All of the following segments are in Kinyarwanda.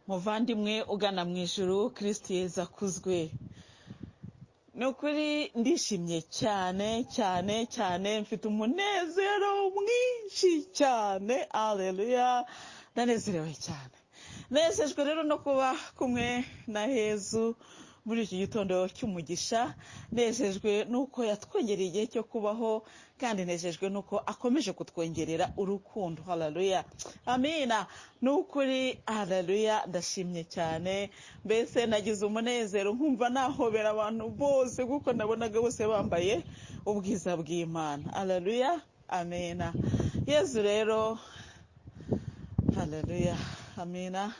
muvandimwe ugana mu ijuru Kristo Yesu akuzwe. Nukuri ndishimye cyane cyane cyane, mfite umunezero mwinshi cyane. Haleluya, ndanezerewe cyane. Nezejwe rero no kuba kumwe na Yesu muri iki gitondo cy'umugisha. Nejejwe nuko yatwongereye igihe cyo kubaho, kandi nejejwe nuko akomeje kutwongerera urukundo. Haleluya, amina. Nukuri haleluya, ndashimye cyane. Mbese nagize umunezero nkumva nahobera abantu bose, kuko nabonaga bose bambaye ubwiza bw'Imana. Haleluya, amina. Yesu rero, haleluya, amina.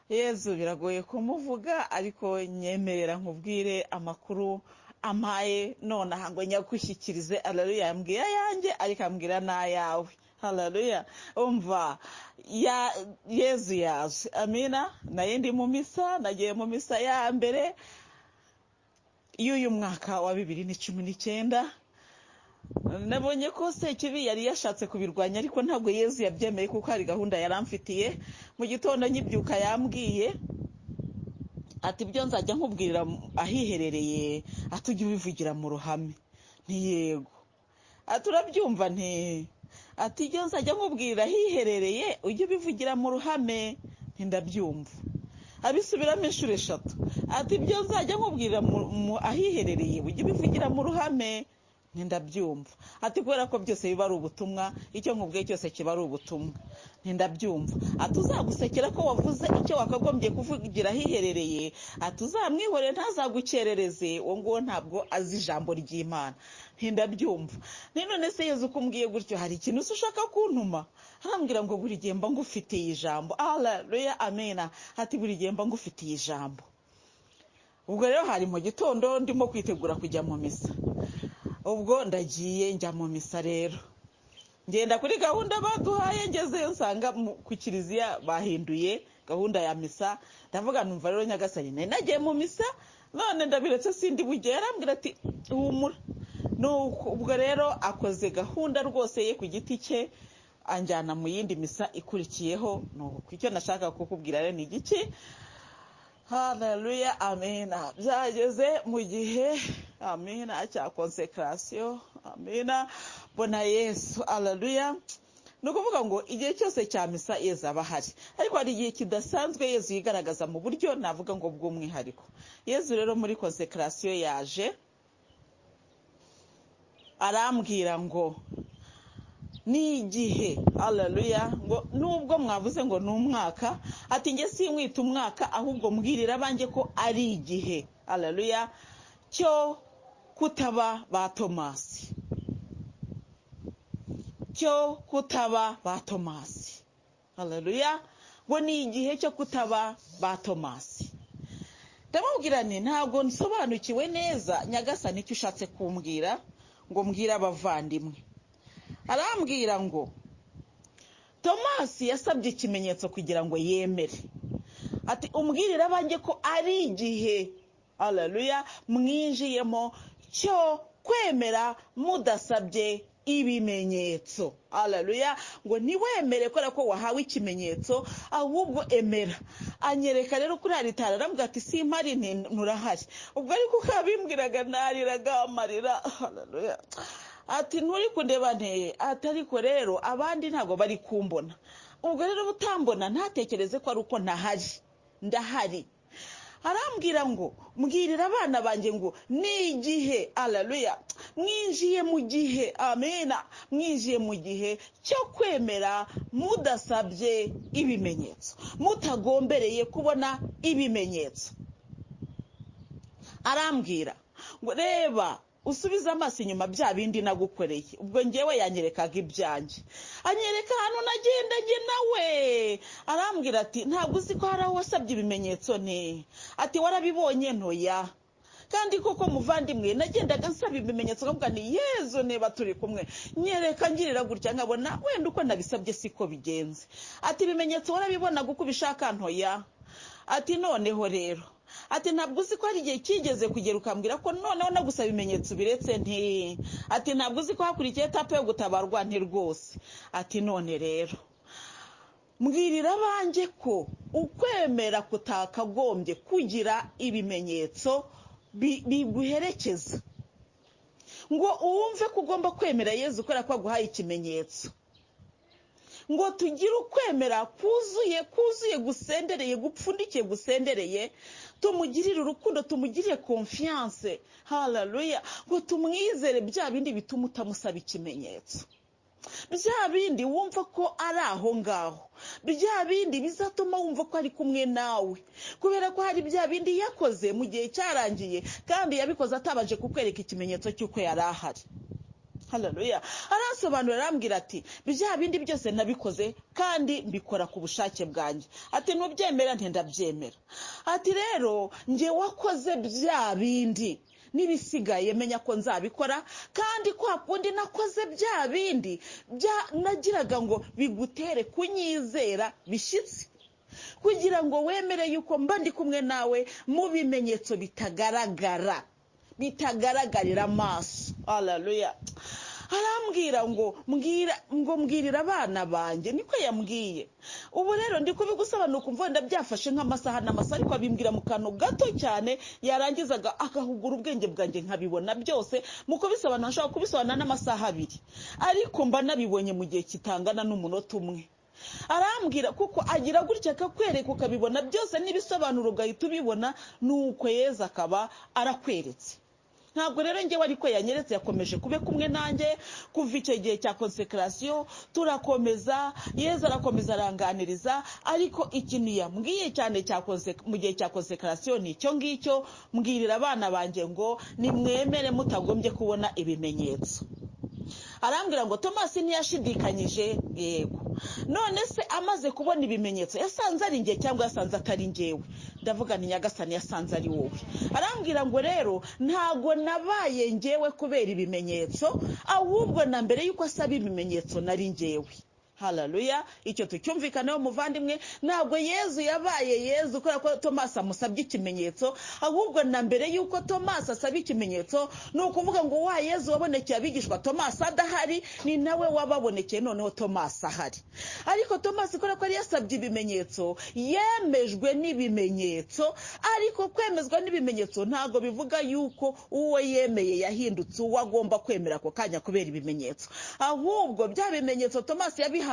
Yesu biragoye kumuvuga, ariko nyemerera nkubwire amakuru amaye nonaha ngo nyagushyikirize. Haleluya, yambwiye ayanjye ariko ambwira n'ayawe. Haleluya, umva Yesu yaje, amina. Naye ndi mu misa, nagiye mu misa ya mbere y'uyu mwaka wa 2019. Nabonye ko Sekibi yari yashatse kubirwanya, ariko ntabwo Yesu yabyemeye, kuko hari gahunda yaramfitiye. Mu gitondo nyibyuka yambwiye ati ibyo nzajya nkubwirira ahiherereye atujye ubivugira mu ruhame. Ntiyego, aturabyumva ati ibyo nzajya nkubwirira ahiherereye ujye ubivugira mu ruhame. Ntindabyumva. Abisubiramo inshuro 3. Ati ibyo nzajya nkubwirira ahiherereye ujye ubivugira mu ruhame. Ntindabyumva. Ati kubera ko byose biba ari ubutumwa, icyo nkubwiye cyose kiba ari ubutumwa. Ntindabyumva. Ati uzagusekera ko wavuze icyo wakagombye kuvugira ahiherereye, ati uzamwihorere ntazagukerereze, uwo nguwo ntabwo azi ijambo ry'Imana. Ntindabyumva. None se Yesu kumbwiye gutyo, hari ikintu ushaka kuntuma? Arambwira ngo buri gihe mba ngufitiye ijambo. Haleluya, amena. Ati buri gihe mba ngufitiye ijambo. Ubwo rero hari mu gitondo ndimo kwitegura kujya mu misa. Ubwo ndagiye njya mu misa rero. Ngenda kuri gahunda baduhaye, ngezeyo nsanga ku kiliziya bahinduye gahunda ya misa. Ndavuga numva rero Nyagasani, nagiye mu misa none ndabiretse sindi bugera. Arambwira ati humura. Ubwo rero akoze gahunda rwose ye ku giti cye, anjyana mu yindi misa ikurikiyeho. Nuko icyo nashaka kukubwira rero ni igiki? Haleluya, amina. Byageze mu gihe, amina, cya konsekrasiyo, amina. Bona Yesu, haleluya. Ni ukuvuga ngo igihe cyose cya misa Yesu aba ahari, ariko hari igihe kidasanzwe Yesu yigaragaza mu buryo navuga ngo bw'umwihariko. Yesu rero muri konsekrasiyo yaje arambwira ngo ni igihe, haleluya, ngo nubwo mwavuze ngo ni umwaka, ati nge sinkwita umwaka, ahubwo mbwirira abanjye ko ari igihe, haleluya, cyo kutaba ba Tomasi. Cyo kutaba ba Tomasi. Haleluya, ngo ni igihe cyo kutaba ba Tomasi. Ndamubwira nti ntabwo nsobanukiwe neza Nyagasani icyo ushatse kumbwira, ngo mbwira abavandimwe. Arambwira ngo Tomasi yasabye ikimenyetso kugira ngo yemere. Ati umbwirire abanjye ko ari igihe, haleluya, mwinjiyemo cyo kwemera mudasabye ibimenyetso. Haleluya, ngo niwemere kubera ko wahawe ikimenyetso, ahubwo emera. Anyereka rero kuri aritari, arambwira ati simpari, nturahari. Ubwo ariko ukabimbwiraga nariraga amarira. Haleluya. Ati nturi kundeba nteye, ati ariko rero abandi ntabwo bari kumbona. Ubwo rero butambona ntatekereze ko ari uko ntahari. Ndahari. Arambwira ngo mbwirira abana banjye ngo ni igihe, haleluya, mwinjiye mu gihe, amena, mwinjiye mu gihe cyo kwemera mudasabye ibimenyetso, mutagombereye kubona ibimenyetso. Arambwira ngo reba, usubiza amaso inyuma bya bindi nagukoreye. Ubwo ngewe yanyerekaga ibyanjye, anyereka hano nagenda nge nawe. Arambwira ati ntabwo uzi ko hari aho wasabye ibimenyetso? Ati warabibonye? Ntoya. Kandi koko muvandimwe, nagendaga nsaba ibimenyetso, nkavuga ni Yezu niba turi kumwe nyereka ngirira gutya, nkabona wenda uko nabisabye siko bigenze. Ati ibimenyetso warabibonaga uko ubishaka? Ntoya. Ati noneho rero, ati ntabwo uzi ko hari igihe kigeze kugera ukambwira ko noneho nagusaba ibimenyetso biretse? Ati ntabwo uzi ko hakurikiye etape yo gutabarwa? Rwose. Ati none rero, mbwirira abanjye ko ukwemera kutakagombye kugira ibimenyetso biguherekeza, ngo uwumve ko ugomba kwemera Yezu kubera ko aguhaye ikimenyetso, ngo tugire ukwemera kuzuye gusendereye, gupfundikiye gusendereye, tumugirire urukundo, tumugirire confiance, haleluya, ngo tumwizere bya bindi bituma utamusaba ikimenyetso, bya bindi wumva ko ari aho ngaho, bya bindi bizatuma wumva ko ari kumwe nawe, kubera ko hari bya bindi yakoze mu gihe cyarangiye kandi yabikoze atabanje kukwereka ikimenyetso cy'uko yari ahari. Haleluya. Arasobanura arambwira ati bya bindi byose nabikoze kandi mbikora ku bushake bwanjye, ati nubyemera ndabyemera, ati rero nge wakoze bya bindi n'ibisigaye menya ko nzabikora, kandi kwa kundi nakoze bya bindi nagiraga ngo bigutere kunyizera bishyitsi, kugira ngo wemere yuko mba ndi kumwe nawe mu bimenyetso bitagaragarira amaso. Haleluya. Arambwira ngo mbwirira abana banjye, niko yambwiye. Ubu rero ndi kubigusobanura ukumva ndabyafashe nk'amasaha n'amasaha, ariko abimbwira mu kantu gato cyane, yarangizaga agahugura ubwenge bwanjye nkabibona byose. Mu kubisobanura nshobora kubisobanura n'amasaha 2, ariko mba nabibonye mu gihe kitangana n'umunota umwe. Arambwira kuko agira gutya akakwereka ukabibona byose n'ibisobanuro ugahita ubibona, nuko Yezu akaba arakweretse. Ntabwo rero njye wari ko yanyeretse, yakomeje kube kumwe nanjye kuva icyo gihe cya consécration, turakomeza, Yezu arakomeza aranganiriza. Ariko ikintu yambwiye cyane mu gihe cya consécration ni icyo ngicyo, mbwirira abana banjye ngo nimwemere mutagombye kubona ibimenyetso. Arambwira ngo Tomasi ntiyashidikanyije, yego. None se amaze kubona ibimenyetso yasanze ari njye cyangwa yasanze atari njyewe? Ndavuga ni Nyagasani yasanze ari wowe. Arambwira ngo rero ntago nabaye njyewe kubera ibimenyetso, ahubwo na mbere yuko asaba ibimenyetso nari njyewe. Haleluya. Icyo tucyumvikaneho muvandimwe, ntabwo Yezu yabaye Yezu kubera ko Tomasi amusabye ikimenyetso, ahubwo na mbere yuko Tomasi asaba ikimenyetso, ni ukuvuga ngo wa Yezu wabonekeye abigishwa Tomasi adahari, ni nawe wababonekeye noneho Tomasi ahari. Ariko Tomasi kubera ko yari yasabye ibimenyetso, yemejwe n'ibimenyetso. Ariko kwemezwa n'ibimenyetso ntabwo bivuga yuko uwo yemeye yahindutse uwo agomba kwemera ako kanya kubera ibimenyetso, ahubwo bya bimenyetso Tomasi yabihawe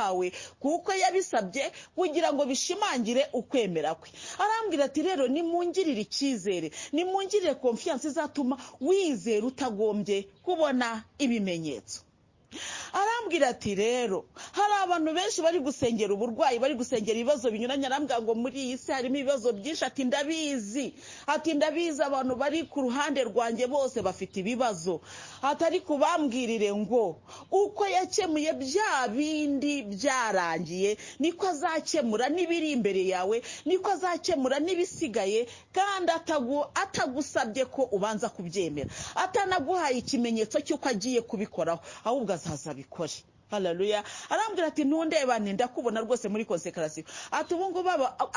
kuko yabisabye kugira ngo bishimangire ukwemera kwe. Arambwira ati rero nimungirire icyizere, nimungirire confiance izatuma wizera utagombye kubona ibimenyetso. Arambwira ati rero hari abantu benshi bari gusengera uburwayi, bari gusengera ibibazo binyuranye. Arambwira ngo muri iyi si harimo ibibazo byinshi, ati ndabizi, abantu bari ku ruhande rwanjye bose bafite ibibazo, atari kubambwirire ngo uko yakemuye bya bindi byarangiye niko azakemura n'ibiri imbere yawe, niko azakemura n'ibisigaye, kandi atagusabye ko ubanza kubyemera, atanaguhaye ikimenyetso cy'uko agiye kubikoraho, ahubwo azabikore. Haleluya. Arambwira ati ntundebane, ndakubona rwose muri consécration. Ati ubu ngubu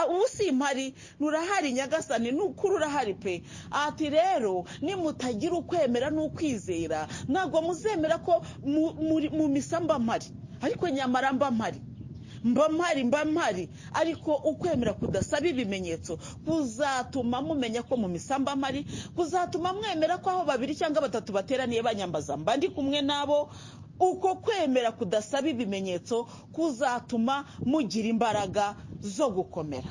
ubu simpari, nurahari Nyagasani, nukuri urahari pe. Ati rero nimutagira ukwemera n'ukwizera, ntabwo muzemera ko mu misamba mpari, ariko nyamara mba mpari. Ariko ukwemera kudasaba ibimenyetso kuzatuma mumenya ko mu misamba mpari, kuzatuma mwemera ko aho 2 cyangwa 3 bateraniye banyambaza mba ndi kumwe nabo. Uko kwemera kudasaba ibimenyetso kuzatuma mugira imbaraga zo gukomera.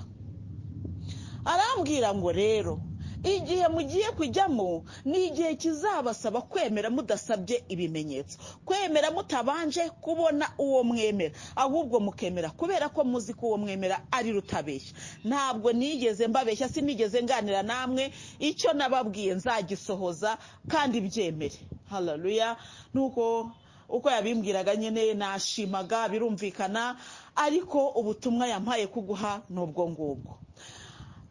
Arambwira ngo rero igihe mugiye kujyamo ni igihe kizabasaba kwemera mudasabye ibimenyetso, kwemera mutabanje kubona uwo mwemera, ahubwo mukemera kubera ko muzi ko uwo mwemera ari rutabeshya. Ntabwo nigeze mbabeshya, sinigeze nganira namwe, icyo nababwiye nzagisohoza kandi byemere. Haleluya. Nuko uko yabimbwiraga nyine nashimaga, birumvikana, ariko ubutumwa yampaye kuguha n'ubwo ngubwo.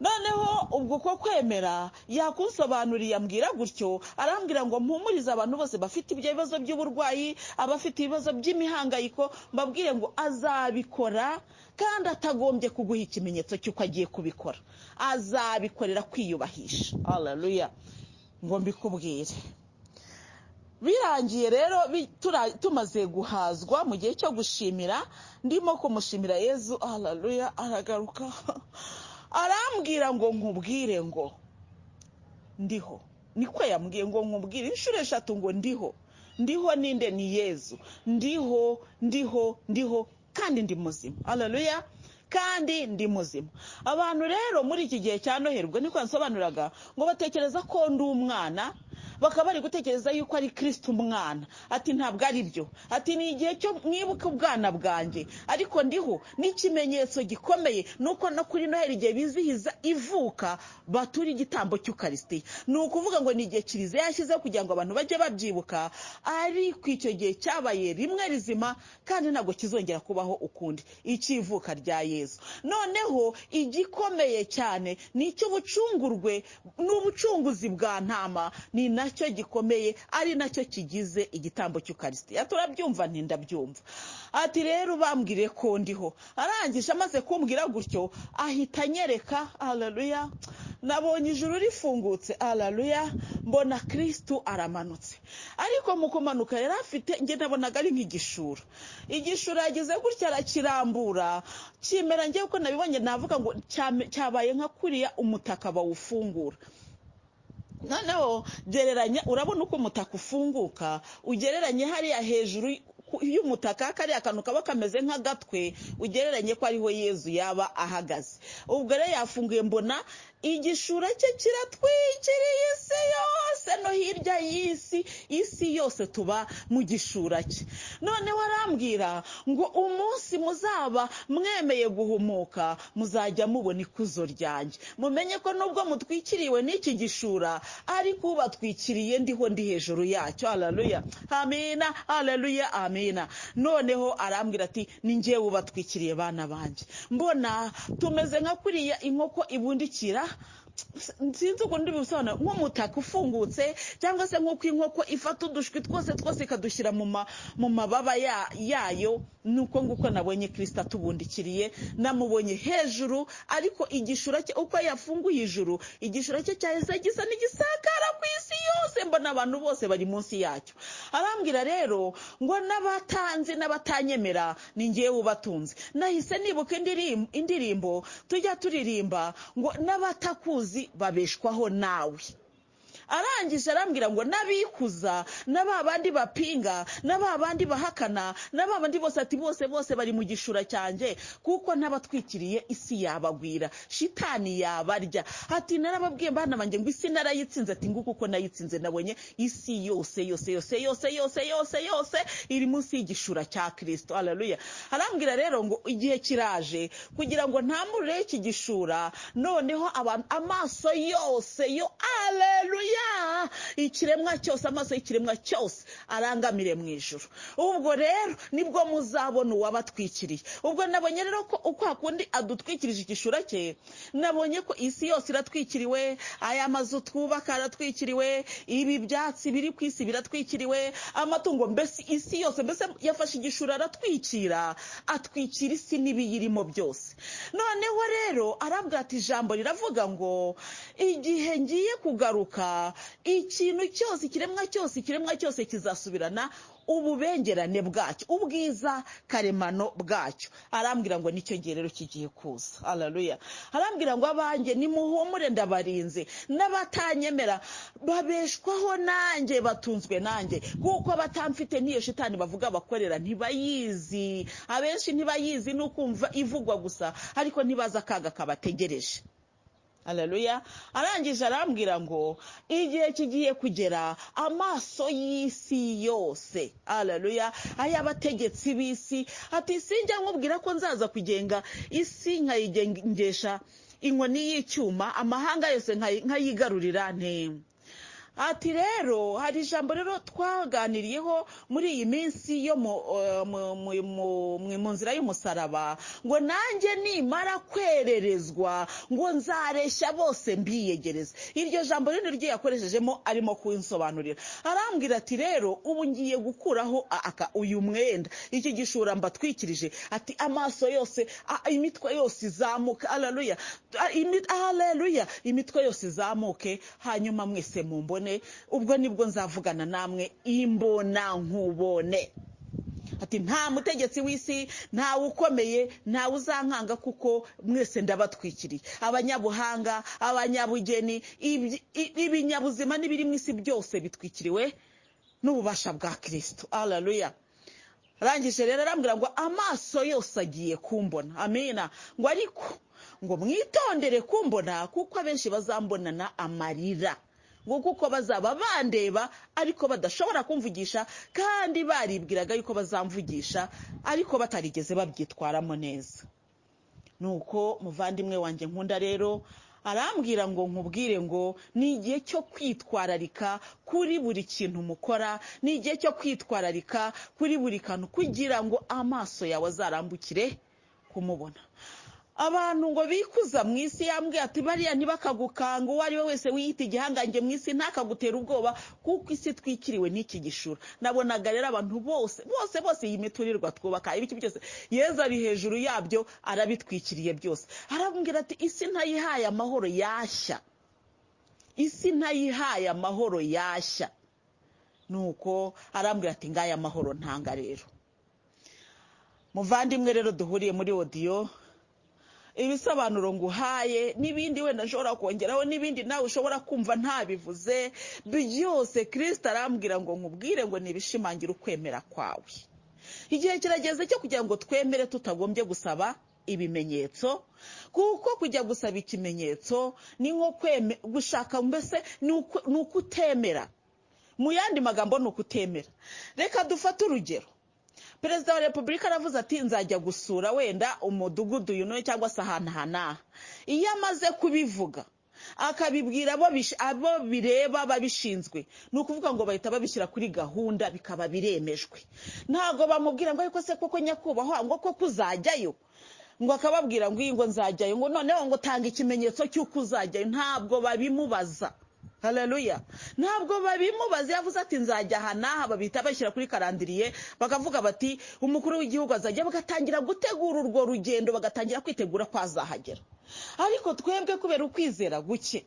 Noneho ubwo ko kwemera yakunsobanuriye, ambwira gutyo, arambwira ngo mpumurize abantu bose bafite ibyo bibazo by'uburwayi, abafite ibibazo by'imihangayiko, mbabwire ngo azabikora kandi atagombye kuguha ikimenyetso cy'uko agiye kubikora, azabikorera kwiyubahisha. Haleluya. Ngo mbikubwire, birangiye rero tumaze guhazwa mu gihe cyo gushimira, ndimo kumushimira Yezu, haleluya, aragaruka arambwira ngo nkubwire ngo ndiho. Niko yambwiye ngo nkubwire inshuro 3 ngo ndiho. Ndiho ninde? Ni Yezu. Ndiho kandi ndi muzima. Haleluya. Kandi ndi muzima. Abantu rero muri iki gihe cya Noheri, ubwo niko nsobanuraga, ngo batekereza ko ndi umwana, bakaba bari gutekereza yuko ari Kristo umwana. Ati ntabwo ari byo. Ati ni igihe cyo mwibuka ubwana bwanjye, ariko ndiho n'ikimenyetso gikomeye nuko no kuri Noheri igihe bizihiza ivuka batura igitambo cy'Ukaristiya. Ni ukuvuga ngo ni igihe Kiliziya yashyizeho kugira ngo abantu bajye babyibuka, ariko icyo gihe cyabaye rimwe rizima kandi ntabwo kizongera kubaho ukundi, ikivuka rya Yezu. Noneho igikomeye cyane ni icy'ubucungurwe n'ubucunguzi bwa ntama, ni nacyo gikomeye, ari nacyo kigize igitambo cy'Ukaristiya. Turabyumva ndabyumva. Ati rero bambwire ko ndiho. Arangije amaze kumbwira gutyo ahita anyereka, haleluya, nabonye ijuru rifungutse, haleluya, mbona Kristo aramanutse. Ariko mu kumanuka yari afite, nge nabonaga ari nk'igishura. Igishura yagize gutya arakirambura, kimera ngewe ko nabibonye, navuga ngo cyabaye nka kuriya umutaka bawufungura. Noneho gereranya, urabona uko umutaka ufunguka, ugereranye hariya hejuru y'umutaka kariya kantu kaba kameze nk'agatwe, ugereranye ko ariho Yezu yaba ahagaze. Ubwo rero yafunguye, mbona igishura cye kiratwikiriye isi yose, no hirya y'isi, isi yose tuba mu gishura cye. None warambwira ngo umunsi muzaba mwemeye guhumuka, muzajya mubona ikuzo ryanjye. Mumenye ko nubwo mutwikiriwe n'iki gishura, ariko ubatwikiriye ndiho ndi hejuru yacyo. Haleluya, amina, haleluya, amina. Noneho arambwira ati ni njyewe ubatwikiriye bana banjye. Mbona tumeze nka kuriya inkoko ibundikira, sinzi uko ndibusobanura, nk'umutaka ufungutse, cyangwa se nk'uko inkoko ifata udushwi twose ikadushyira mu mababa yayo. Nuko nguko nabonye Kristo atubundikiriye, namubonye hejuru, ariko igishura cye uko yafunguye ijuru, igishura cye cyahise gisa n'igisakara ku isi yose, mbona abantu bose bari munsi yacyo. Arambwira rero ngo n'abatanzi n'abatanyemera ni ngewe ubatunze. Nahise nibuka indirimbo tujya turirimba ngo n'abatakuzi babeshwaho nawe. Arangije arambwira ngo nabikuza, n'ababandi bapinga, n'ababandi bahakana, n'ababandi bose, ati bose bari mu gishura cyanjye, kuko n'abatwikiriye isi yabagwira, shitani yabarya. Ati narababwiye bana banjye ngo isi narayitsinze. Ati nguko uko nayitsinze, nabonye isi yose iri munsi y'igishura cya Kristo. Haleluya. Arambwira rero ngo igihe kiraje kugira ngo ntamurire iki gishura, noneho abantu amaso yose yo, haleluya, ikiremwa cyose, amaso y'ikiremwa cyose arangamire mu ijuru. Ubwo rero nibwo muzabona uwabatwikiriye. Ubwo nabonye rero ko uko hakundi adutwikirije igishura cye, nabonye ko isi yose iratwikiriwe, aya mazu twubaka aratwikiriwe, ibi byatsi biri ku isi biratwikiriwe, amatungo, mbese isi yose, mbese yafashe igishura aratwikira, atwikira isi n'ibiyirimo byose. Noneho rero arabwira ati ijambo riravuga ngo igihe ngiye kugaruka, ikintu cyose, ikiremwa cyose kizasubirana ububengerane bwacyo, ubwiza karemano bwacyo. Arambwira ngo nicyo gihe rero kigiye kuza. Haleluya. Arambwira ngo abanjye nimuhumure, ndabarinze. N'abatanyemera babeshwaho nanjye, batunzwe nanjye, kuko batamfite niyo shitani bavuga bakorera ntibayizi. Abenshi ntibayizi, nukumva ivugwa gusa, ariko ntibaza akaga kabategereje. Haleluya. Arangije arambwira ngo igihe kigiye kugera, amaso y'isi yose, haleluya, ay'abategetsi b'isi, ati sinjya nkubwira ko nzaza kugenga isi nkayigengesha inkoni y'icyuma, amahanga yose nkayigarurira nte. Ati rero hari ijambo rero twaganiriyeho muri iyi minsi yo mu nzira y'umusaraba, ngo nanjye nimara kwererezwa ngo nzareshya bose mbiyegereza. Iryo jambo rero ryo yakoreshejemo arimo kuinsobanurira. Arambwira ati rero ubu ngiye gukuraho uyu mwenda, iki gishura mbatwikirije. Ati amaso yose, imitwe yose izamuka. Haleluya, haleluya, imitwe yose izamuke, hanyuma mwese mumbone mbone, ubwo nibwo nzavugana namwe imbona nkubone. Ati nta mutegetsi w'isi, nta ukomeye, nta uzankanga kuko mwese ndabatwikiriye. Abanyabuhanga, abanyabugeni, ibinyabuzima n'ibiri mu isi byose bitwikiriwe n'ububasha bwa Kristo. Haleluya. Rangije rero arambwira ngo amaso yose agiye kumbona. Amina. Ngo ariko ngo mwitondere kumbona kuko abenshi bazambonana amarira. Ngo kuko bazaba bandeba ariko badashobora kumvugisha, kandi baribwiraga yuko bazamvugisha ariko batarigeze babyitwaramo neza. Nuko muvandimwe wanjye nkunda rero arambwira ngo nkubwire ngo ni igihe cyo kwitwararika kuri buri kintu mukora, ni igihe cyo kwitwararika kuri buri kantu kugira ngo amaso yawe azarambukire kumubona. Abantu ngo bikuza mu isi, yambwiye ati bariya ntibakagukanga, uwo ari we wese wiyita igihangange mu isi ntakagutera ubwoba kuko isi twikiriwe n'iki gishura. Nabonaga rero abantu bose iyi miturirwa twubaka ibiki byose Yezu ari hejuru yabyo arabitwikiriye byose. Arambwira ati isi ntayihaye amahoro yashya, isi ntayihaye amahoro yashya. Nuko arambwira ati ngaya amahoro ntanga rero. Muvandimwe rero duhuriye muri audio, ibisobanuro nguhaye n'ibindi wenda nshobora kongeraho n'ibindi nawe ushobora kumva ntabivuze byose, Kristo arambwira ngo nkubwire ngo nibishimangira ukwemera kwawe. Igihe kirageze cyo kugira ngo twemere tutagombye gusaba ibimenyetso, kuko kujya gusaba ikimenyetso ni nko gushaka, mbese ni ukutemera. Mu yandi magambo ni ukutemera. Reka dufate urugero. Perezida wa Repubulika aravuze ati nzajya gusura wenda umudugudu yuno cyangwa se ahantu hanaha. Iyo amaze kubivuga akabibwira abo bireba babishinzwe, ni ukuvuga ngo bahita babishyira kuri gahunda bikaba biremejwe. Ntago bamubwira ngo ariko se koko nyakubahwa ngo koko uzajyayo, ngo akababwira ngo iyi ngo nzajyayo, ngo noneho ngo tanga ikimenyetso cy'uko uzajyayo. Ntabwo babimubaza. Haleluya. Ntabwo babimubaza. Yavuze ati nzajya hanaha, babita bashyira kuri karandiriye, bakavuga bati umukuru w'igihugu azajya, bagatangira gutegura urwo rugendo, bagatangira kwitegura ko azahagera. Ariko twebwe kubera ukwizera guke,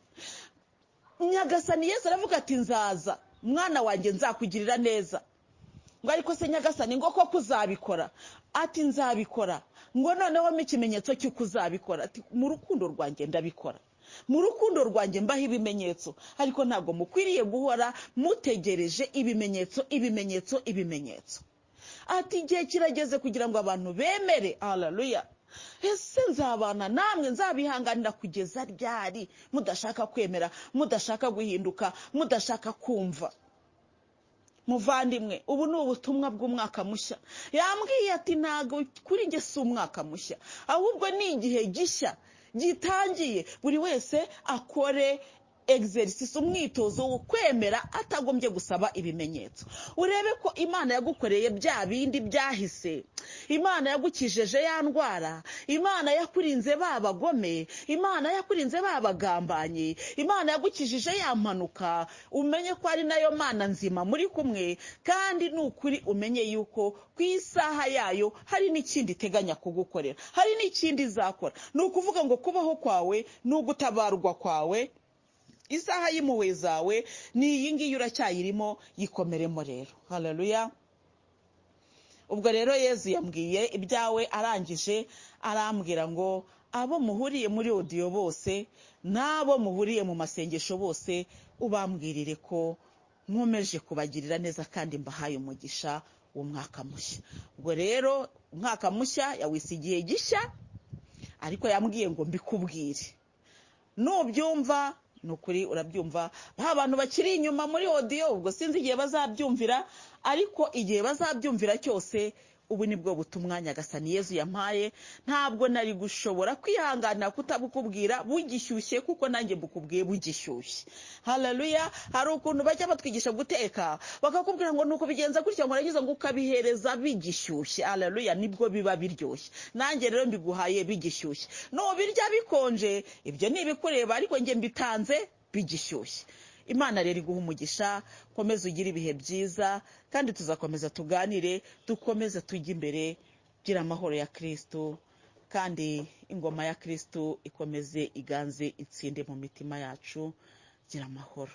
Nyagasani Yesu aravuga ati nzaza mwana wanjye nzakugirira neza. Ngo ariko se Nyagasani ngo koko uzabikora? Ati nzabikora. Ngo noneho ikimenyetso cy'uko uzabikora, ati mu rukundo rwanjye ndabikora, mu rukundo rwanjye mbaho ibimenyetso. Ariko ntabwo mukwiriye guhora mutegereje ibimenyetso. Ati igihe kirageze kugira ngo abantu bemere. Haleluya. Ese nzabana namwe, nzabihanganira kugeza ryari mudashaka kwemera, mudashaka guhinduka, mudashaka kumva? Muvandimwe, ubu ni ubutumwa bw'umwaka mushya. Yambwiye ati ntago kuri njye si umwaka mushya, ahubwo ni igihe gishya gitangiye. Buri wese akore exercise, umwitozo wo kwemera atagombye gusaba ibimenyetso. Urebe ko Imana yagukoreye bya bindi byahise, Imana yagukijeje ya ndwara, Imana yakurinze babagome, Imana yakurinze babagambanye, Imana yagukijije ya mpanuka. Umenye ko ari nayo Mana nzima muri kumwe, kandi nukuri umenye yuko ku isaha yayo hari n'ikindi iteganya kugukorera, hari n'ikindi izakora. Ni ukuvuga ngo kubaho kwawe n'ugutabarwa kwawe, isaha y'impuhwe zawe ni iyi ngiyi uracyayirimo, yikomeremo rero. Haleluya. Ubwo rero Yezu yambwiye ibyawe, arangije arambwira ngo abo muhuriye muri audio bose n'abo muhuriye mu masengesho bose ubambwirire ko nkomeje kubagirira neza kandi mbahaye umugisha w'umwaka mushya. Ubwo rero umwaka mushya yawise igihe gishya, ariko yambwiye ngo mbikubwire. Nubyumva nukuri urabyumva. Abantu bakiri inyuma muri audio ubwo sinzi igihe bazabyumvira, ariko igihe bazabyumvira cyose ubu nibwo butumwa Nyagasani Yezu yampaye. Ntabwo nari gushobora kwihanganira kutabukubwira bugishyushye, kuko nanjye mbukubwiye bugishyushye. Haleluya. Hari ukuntu bajya batwigisha guteka bakakubwira ngo nuko bigenza gutya, ngo nagize ngo ukabihereza bigishyushye. Haleluya. Nibwo biba biryoshye. Nanjye rero mbiguhaye bigishyushye. No birya bikonje ibyo nibikureba, ariko nge mbitanze bigishyushye. Imana rero iguha umugisha, komeza ugire ibihe byiza, kandi tuzakomeza tuganire, dukomeze tujye imbere. Gira amahoro ya Kristo, kandi ingoma ya Kristo ikomeze iganze itsinde mu mitima yacu. Gira amahoro.